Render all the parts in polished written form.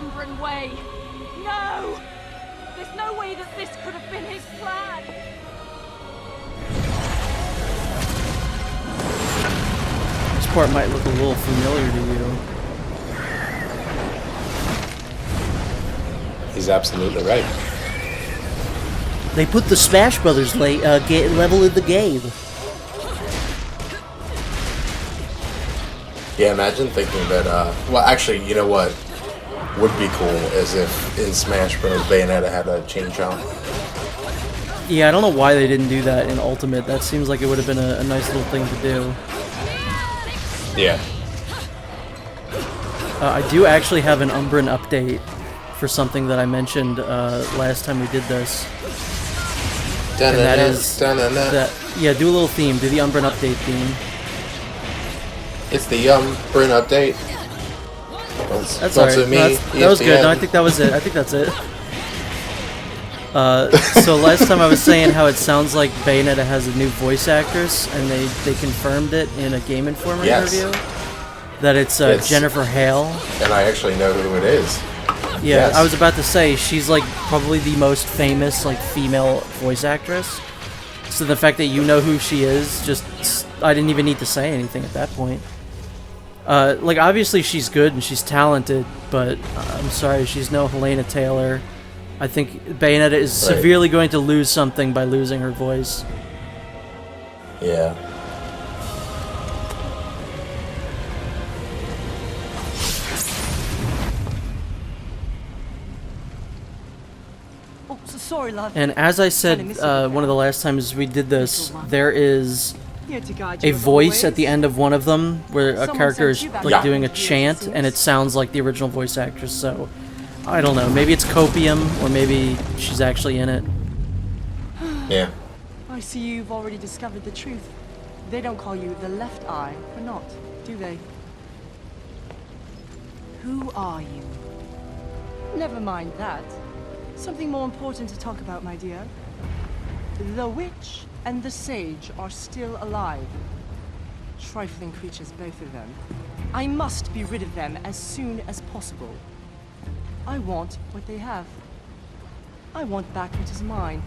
Umbran way. No! There's no way that this could have been his plan. This part might look a little familiar to you. He's absolutely right. They put the Smash Brothers level in the game. Yeah, imagine thinking that, well, actually, you know what would be cool is if in Smash Bros. Bayonetta had a chain chomp. Yeah, I don't know why they didn't do that in Ultimate. That seems like it would have been a nice little thing to do. Yeah. I do actually have an Umbran update for something that I mentioned last time we did this. And that is that, yeah, do a little theme. Do the Umbran update theme. It's the Umbran update. That's alright. No, that was good. No, I think that was it. I think that's it. So last time I was saying how it sounds like Bayonetta has a new voice actress, and they confirmed it in a Game Informer interview. That it's Jennifer Hale. And I actually know who it is. Yeah, yes. I was about to say, she's like probably the most famous like female voice actress. So the fact that you know who she is, just I didn't even need to say anything at that point. Like obviously she's good and she's talented, but I'm sorry, she's no Hellena Taylor. I think Bayonetta is severely going to lose something by losing her voice. Yeah. Sorry, love. And as I said one of the last times we did this, there is a voice at the end of one of them where a character is like doing a chant, and it sounds like the original voice actress. So I don't know. Maybe it's copium, or maybe she's actually in it. Yeah. I see you've already discovered the truth. They don't call you the Left Eye for naught, do they? Who are you? Never mind that. Something more important to talk about, my dear. The witch and the sage are still alive. Trifling creatures, both of them. I must be rid of them as soon as possible. I want what they have. I want back what is mine.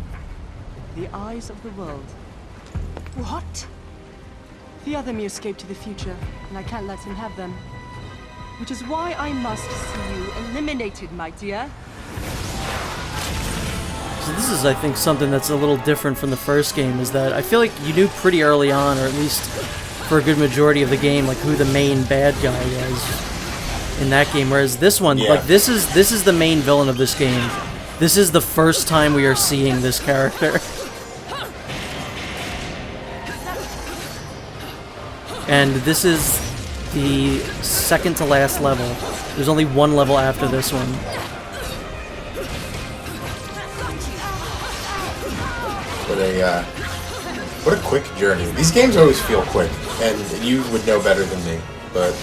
The eyes of the world. What? The other me escaped to the future, and I can't let him have them. Which is why I must see you eliminated, my dear. So this is, I think, something that's a little different from the first game, is that I feel like you knew pretty early on, or at least for a good majority of the game, like who the main bad guy was in that game, whereas this one, like this is the main villain of this game. This is the first time we are seeing this character. And this is the second to last level. There's only one level after this one. What a quick journey. These games always feel quick, and you would know better than me, but...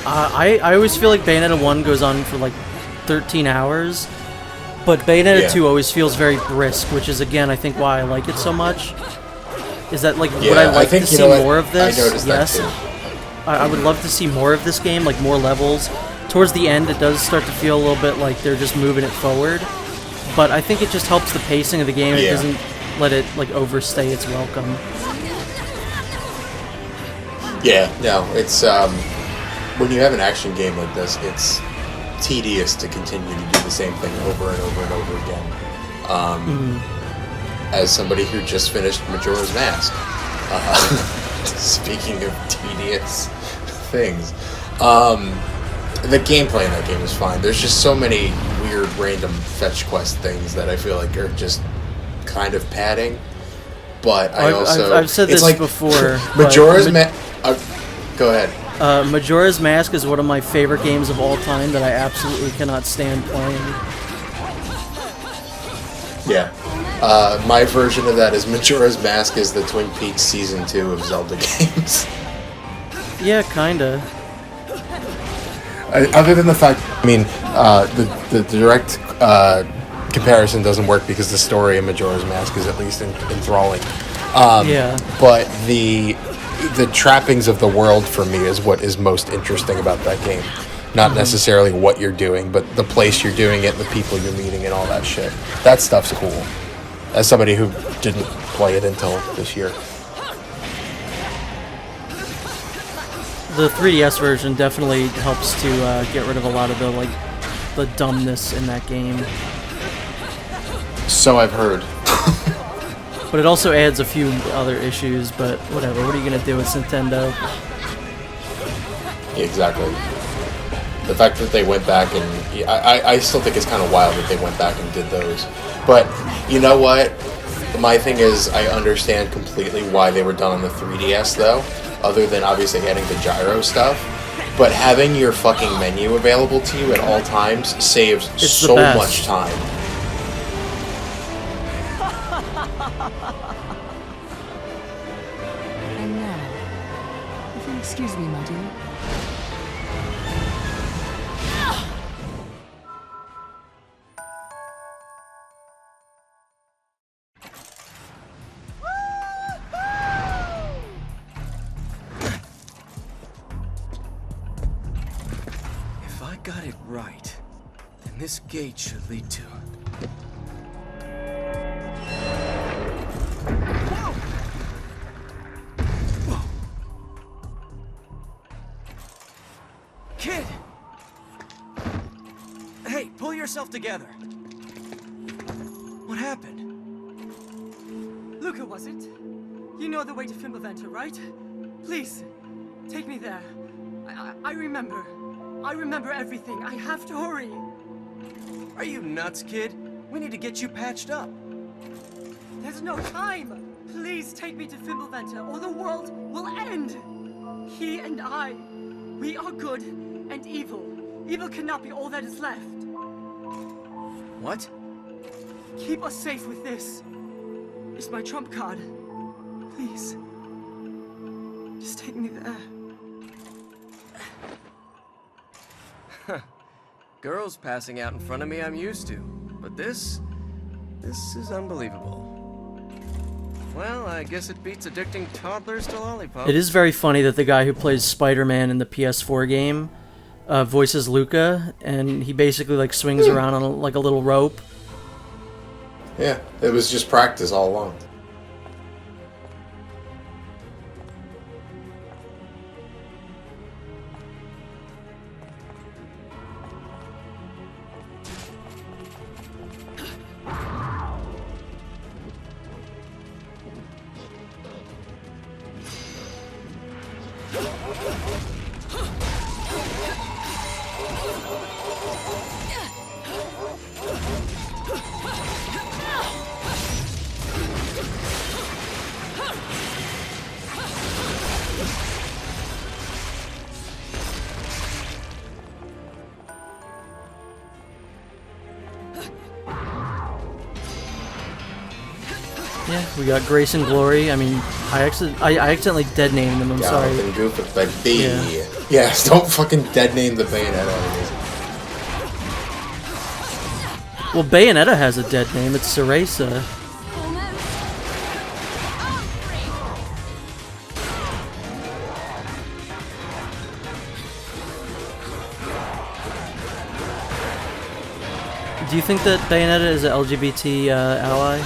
I always feel like Bayonetta 1 goes on for like 13 hours, but Bayonetta 2 always feels very brisk, which is, again, I think why I like it so much. Is that, like, would I like to see more of this? Yes. I would love to see more of this game, like more levels. Towards the end, it does start to feel a little bit like they're just moving it forward, but I think it just helps the pacing of the game. It doesn't let it like overstay its welcome. Yeah, no, it's when you have an action game like this, it's tedious to continue to do the same thing over and over and over again. As somebody who just finished Majora's Mask, speaking of tedious things, the gameplay in that game is fine. There's just so many weird random fetch quest things that I feel like are just kind of padding, but I've said this before. Majora's Mask. Go ahead. Majora's Mask is one of my favorite games of all time that I absolutely cannot stand playing. Yeah. My version of that is Majora's Mask is the Twin Peaks Season 2 of Zelda games. Yeah, kinda. Other than the fact, I mean, the direct comparison doesn't work because the story of Majora's Mask is at least enthralling. But the trappings of the world for me is what is most interesting about that game. Not necessarily what you're doing, but the place you're doing it, the people you're meeting, and all that shit. That stuff's cool. As somebody who didn't play it until this year. The 3DS version definitely helps to get rid of a lot of the dumbness in that game. So I've heard. But it also adds a few other issues, but whatever. What are you going to do with Nintendo? Exactly. The fact that they went back and... I still think it's kind of wild that they went back and did those. But, you know what? My thing is, I understand completely why they were done on the 3DS, though. Other than obviously adding the gyro stuff. But having your fucking menu available to you at all times saves so much time. And now, if you'll excuse me, my dear. If I got it right, then this gate should lead to... Kid! Hey, pull yourself together. What happened? Luca, was it? You know the way to Fimbulventr, right? Please, take me there. I remember. I remember everything. I have to hurry. Are you nuts, kid? We need to get you patched up. There's no time. Please take me to Fimbulventr, or the world will end. He and I, we are good and evil. Evil cannot be all that is left. What? Keep us safe with this. It's my trump card. Please. Just take me there. Girls passing out in front of me I'm used to. But this is unbelievable. Well, I guess it beats addicting toddlers to lollipops. It is very funny that the guy who plays Spider-Man in the PS4 game voices Luca, and he basically like swings around on like a little rope. Yeah, it was just practice all along. Yeah, we got Grace and Glory. I mean, I accidentally dead named them. I'm sorry. Jonathan Goof, but B. Yeah. Yes, don't fucking dead name the Bayonetta enemies. Well, Bayonetta has a dead name. It's Cereza. Do you think that Bayonetta is an LGBT ally?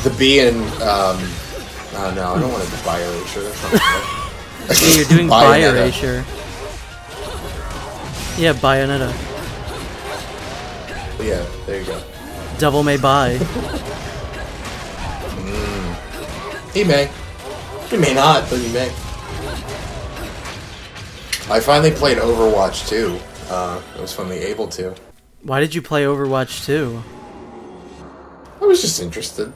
The B and, oh no, I don't want to do bi-erasure. That's not Yeah, you're doing Bayonetta. bi-erasure. Yeah, Bayonetta. Yeah, there you go. Devil may buy. He may. He may not, but he may. I finally played Overwatch 2. I was finally able to. Why did you play Overwatch 2? I was just interested.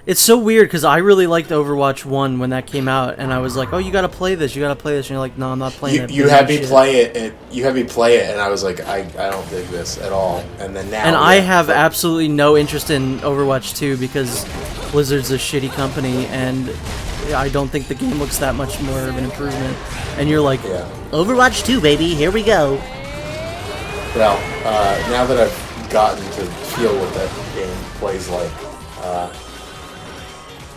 It's so weird because I really liked Overwatch 1 when that came out, and I was like, "Oh, you gotta play this, you gotta play this," and you're like, "No, I'm not playing it." You had me play it, and you had me play it, and I was like, I don't dig this at all. And then now, And I have absolutely no interest in Overwatch 2 because Blizzard's a shitty company, and I don't think the game looks that much more of an improvement. And you're like, Yeah. Overwatch 2, baby, here we go. Well, now that I've gotten to feel what that game plays like,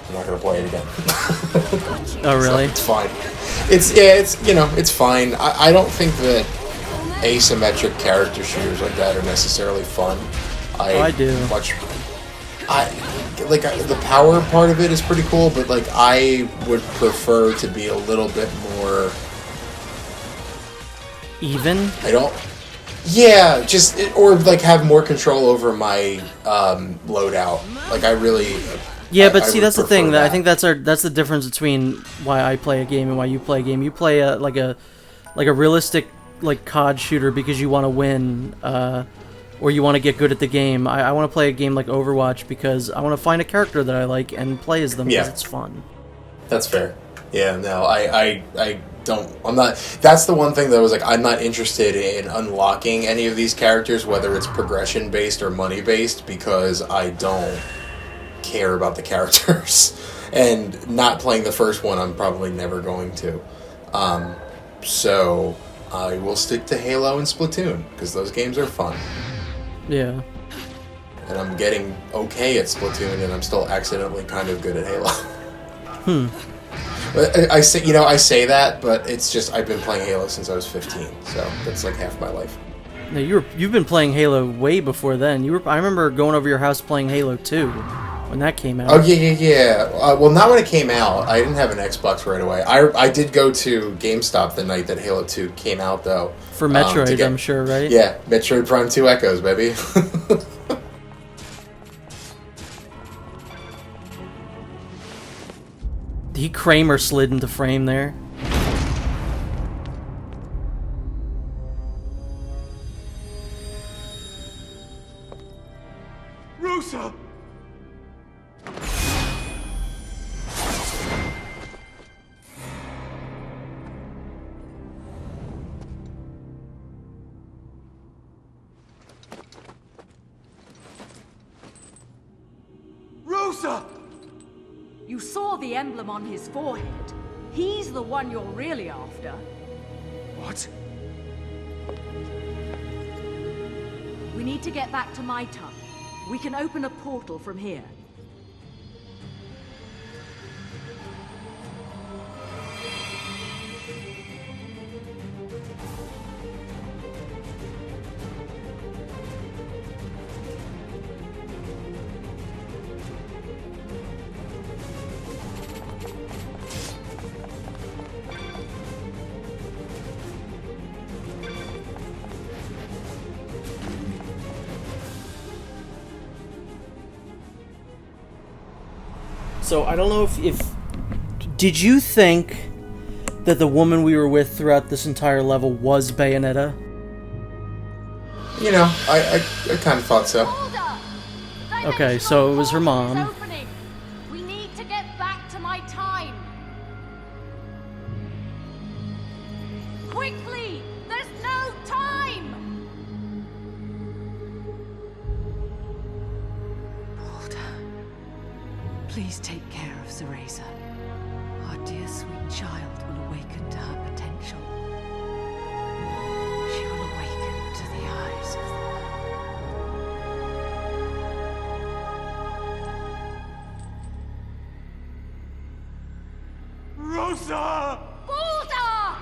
I'm not gonna play it again. Oh, really? So it's fine. it's you know, it's fine. I don't think that asymmetric character shooters like that are necessarily fun. I do. The power part of it is pretty cool, but like I would prefer to be a little bit more even. Yeah, or like have more control over my loadout. Like I really. Yeah, but see, that's the thing. I think that's the difference between why I play a game and why you play a game. You play a realistic like COD shooter because you want to win, or you want to get good at the game. I want to play a game like Overwatch because I want to find a character that I like and play as them because it's fun. That's fair. Yeah, no, I don't. I'm not. That's the one thing that was like, I'm not interested in unlocking any of these characters, whether it's progression based or money based, because I don't care about the characters. And not playing the first one, I'm probably never going to. So I will stick to Halo and Splatoon because those games are fun. Yeah. And I'm getting okay at Splatoon, and I'm still accidentally kind of good at Halo. I say that, but it's just I've been playing Halo since I was 15, so that's like half my life. No, you've been playing Halo way before then. I remember going over your house playing Halo 2 when that came out. Oh yeah. Well, not when it came out. I didn't have an Xbox right away. I did go to GameStop the night that Halo 2 came out, though. For Metroid, I'm sure, right? Yeah, Metroid Prime 2 Echoes, baby. He Kramer slid into frame there. Rosa! Rosa! You saw the emblem on his forehead. He's the one you're really after. What? We need to get back to my tongue. We can open a portal from here. So I don't know if did you think that the woman we were with throughout this entire level was Bayonetta? You know, I kind of thought so. Okay, so it was her mom. We need to get back to my time. Quickly! There's no time! Please take care of Cereza. Our dear sweet child will awaken to her potential. She will awaken to the eyes of the world. Rosa! Baldur!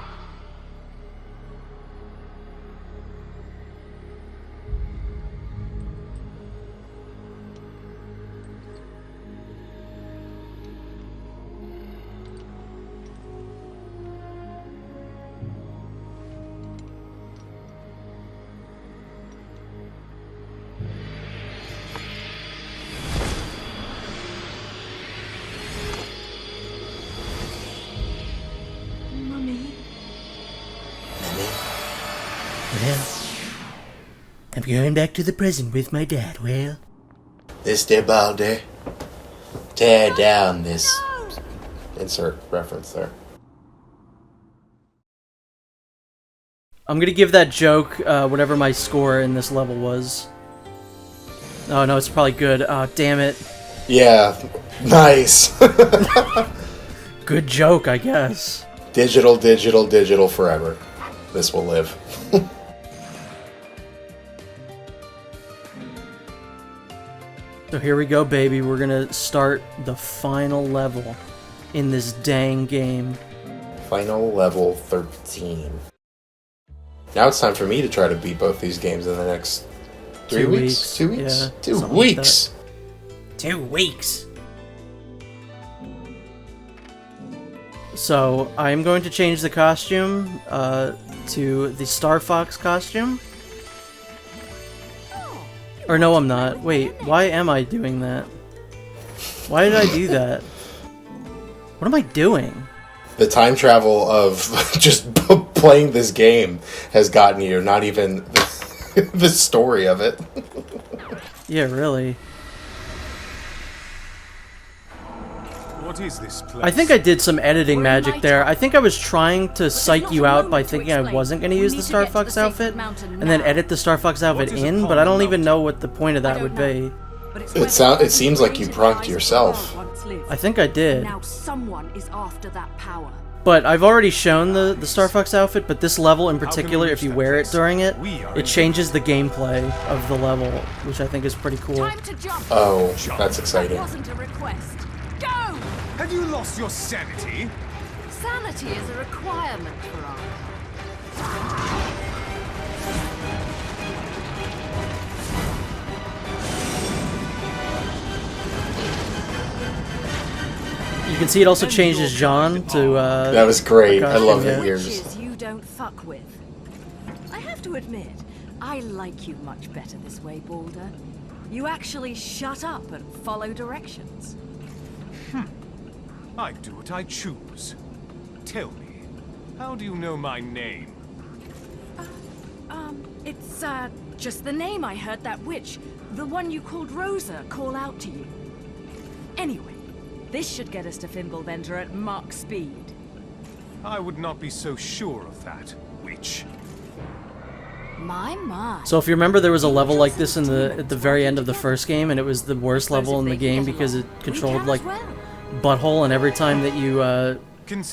Well, I'm going back to the prison with my dad, well. Mr. Baldur, tear down this... Insert reference there. I'm gonna give that joke whatever my score in this level was. Oh no, it's probably good. Oh, damn it. Yeah, nice. Good joke, I guess. Digital, digital, digital forever. This will live. So here we go, baby. We're gonna start the final level in this dang game. Final level 13. Now it's time for me to try to beat both these games in the next 3 2 weeks. 2 weeks? Yeah, 2 something like weeks! 2 weeks. So, I'm going to change the costume to the Star Fox costume. Or no, I'm not. Wait, why am I doing that? Why did I do that? What am I doing? The time travel of just playing this game has gotten you, not even the story of it. Yeah, really. What is this place? I think I did some editing magic there. I think I was trying to psych you out by thinking I wasn't going to use the Star Fox outfit, and then edit the Star Fox outfit in, but I don't even know what the point of that would be. It seems like you prunked yourself. I think I did. Now someone is after that power. But I've already shown the Star Fox outfit, but this level in particular, if you wear it during it, it changes the gameplay of the level, which I think is pretty cool. Time to jump. Oh, that's exciting. That wasn't a request. Go! Have you lost your sanity? Sanity is a requirement for art. You can see it also changes John to, That was great. I love yeah. the ears. Witches you don't fuck with. I have to admit, I like you much better this way, Balder. You actually shut up and follow directions. I do what I choose. Tell me, how do you know my name? It's, just the name I heard that witch, the one you called Rosa, call out to you. Anyway, this should get us to Fimbulvender at Mach speed. I would not be so sure of that, witch. My. So if you remember, there was a level like this at the very end of the first game, and it was the worst level in the game because it controlled like butthole, and every time that you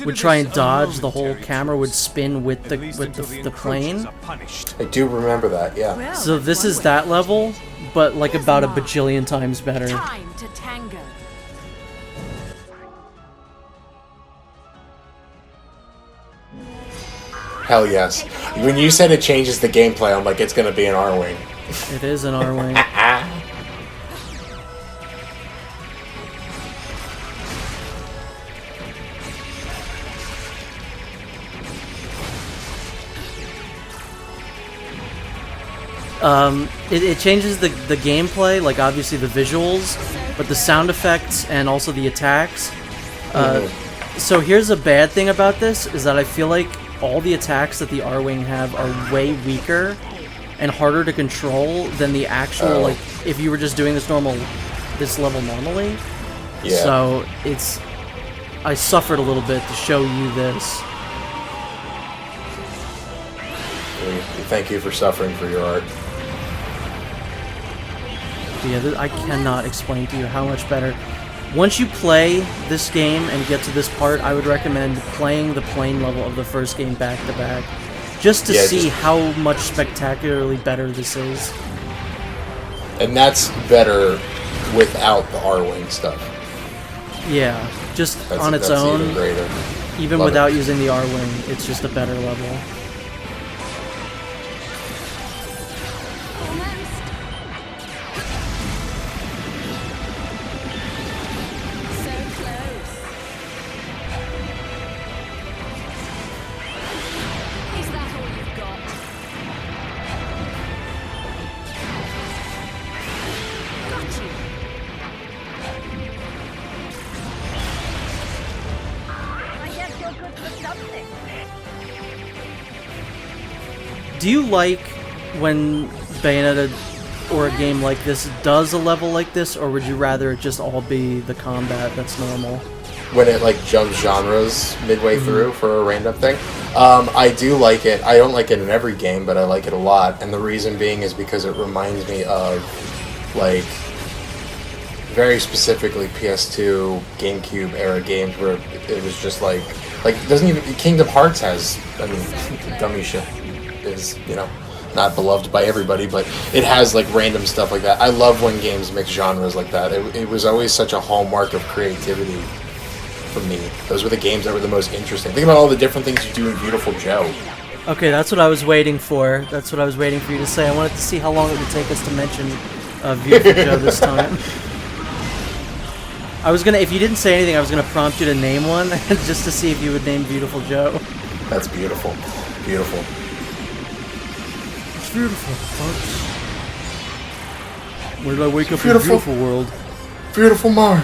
would try and dodge, the whole camera would spin with the plane. I do remember that, yeah. So this is that level, but like about a bajillion times better. Time to tango. Hell yes. When you said it changes the gameplay, I'm like, it's gonna be an R-Wing. It is an R-Wing. It changes the gameplay, like obviously the visuals, but the sound effects and also the attacks. So here's a bad thing about this, is that I feel like all the attacks that the R-Wing have are way weaker and harder to control than the actual, like, if you were just doing this level normally. Yeah. So I suffered a little bit to show you this. Thank you for suffering for your art. Yeah, I cannot explain to you how much better. Once you play this game and get to this part, I would recommend playing the plane level of the first game back to back, just to see how much spectacularly better this is. And that's better without the R-Wing stuff. Yeah, just on its that's own, even greater. even Love without it. using the R-Wing, it's just a better level. Do you like when Bayonetta or a game like this does a level like this, or would you rather it just all be the combat that's normal? When it like jumps genres midway through for a random thing, I do like it. I don't like it in every game, but I like it a lot. And the reason being is because it reminds me of like very specifically PS2, GameCube era games where it was just like doesn't even Kingdom Hearts has, I mean, dummy shit is, you know, not beloved by everybody, but it has like random stuff like that. I love when games mix genres like that. It was always such a hallmark of creativity for me. Those were the games that were the most interesting. Think about all the different things you do in Beautiful Joe. Okay, that's what I was waiting for. That's what I was waiting for you to say. I wanted to see how long it would take us to mention Beautiful Joe this time. I was gonna, if you didn't say anything, I was gonna prompt you to name one, just to see if you would name Beautiful Joe. That's beautiful. Beautiful. It's beautiful, folks. Where did I wake up Beautiful. in Beautiful World? Beautiful Mar.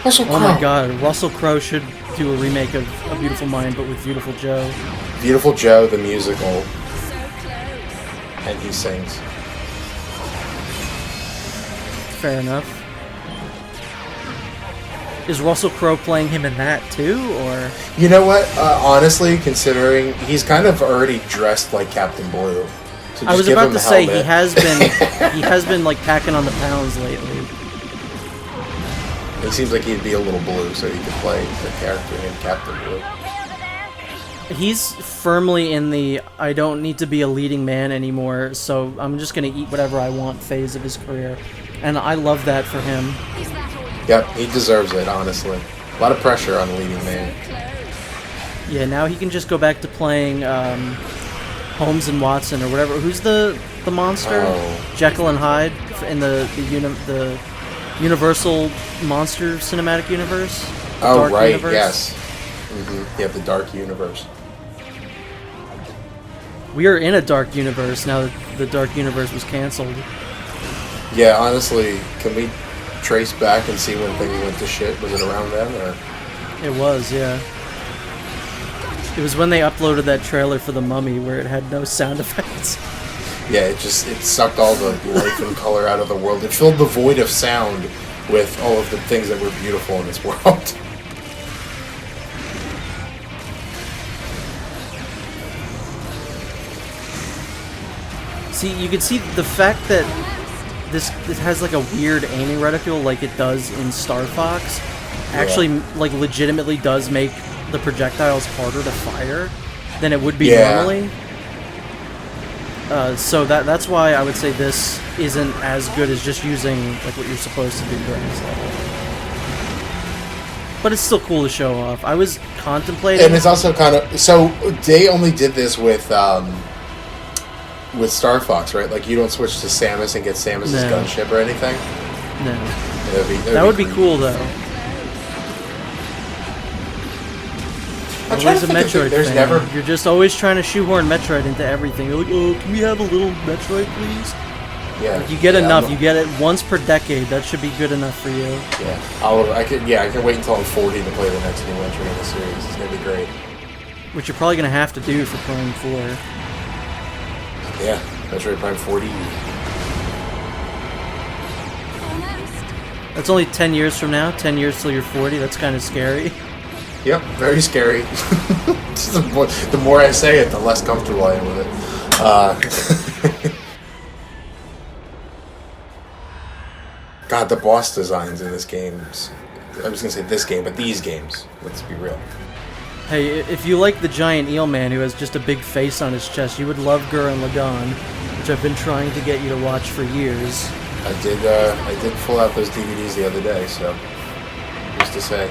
Russell Crowe. Oh my god, Russell Crowe should do a remake of A Beautiful Mind, but with Beautiful Joe. Beautiful Joe, the musical. And he sings. Fair enough. Is Russell Crowe playing him in that too, or? You know what? Honestly, considering he's kind of already dressed like Captain Blue. So I was just give about him to a say helmet. he has been like packing on the pounds lately. It seems like he'd be a little blue, so he could play the character named Captain Blue. He's firmly in the I don't need to be a leading man anymore, so I'm just gonna eat whatever I want phase of his career. And I love that for him. Yep, he deserves it, honestly. A lot of pressure on the leading man. Yeah, now he can just go back to playing Holmes and Watson or whatever. Who's the monster? Oh. Jekyll and Hyde in the Universal Monster Cinematic Universe? The Oh, Dark right, Universe? yes. Mm-hmm. Yeah, the Dark Universe. We are in a Dark Universe now that the Dark Universe was canceled. Yeah, honestly, can we trace back and see when things went to shit? Was it around then, or? It was, yeah. It was when they uploaded that trailer for The Mummy where it had no sound effects. Yeah, it sucked all the life and color out of the world. It filled the void of sound with all of the things that were beautiful in this world. See, you can see the fact that this has like a weird aiming reticle like it does in Star Fox actually like legitimately does make the projectiles harder to fire than it would be normally. So that's why I would say this isn't as good as just using like what you're supposed to do during this level. But it's still cool to show off. I was contemplating, And it's also kind of so they only did this with Star Fox, right? Like you don't switch to Samus and get Samus's gunship or anything. No, That would be cool though. I'm trying Always to a think of Metroid there's fan. never. You're just always trying to shoehorn Metroid into everything. You're like, oh, can we have a little Metroid, please? Yeah, You get enough. I'm- You get it once per decade. That should be good enough for you. Yeah, I can wait until I'm 40 to play the next new entry in the series. It's gonna be great. Which you're probably gonna have to do for Prime 4. Yeah, Metroid Prime 40. That's only 10 years from now. 10 years till you're 40. That's kind of scary. Yep, very scary. The more I say it, the less comfortable I am with it. God, the boss designs in this game. I was gonna say this game, but these games. Let's be real. Hey, if you like the giant eel man who has just a big face on his chest, you would love Gurren Lagann, which I've been trying to get you to watch for years. I did pull out those DVDs the other day, so who's to say?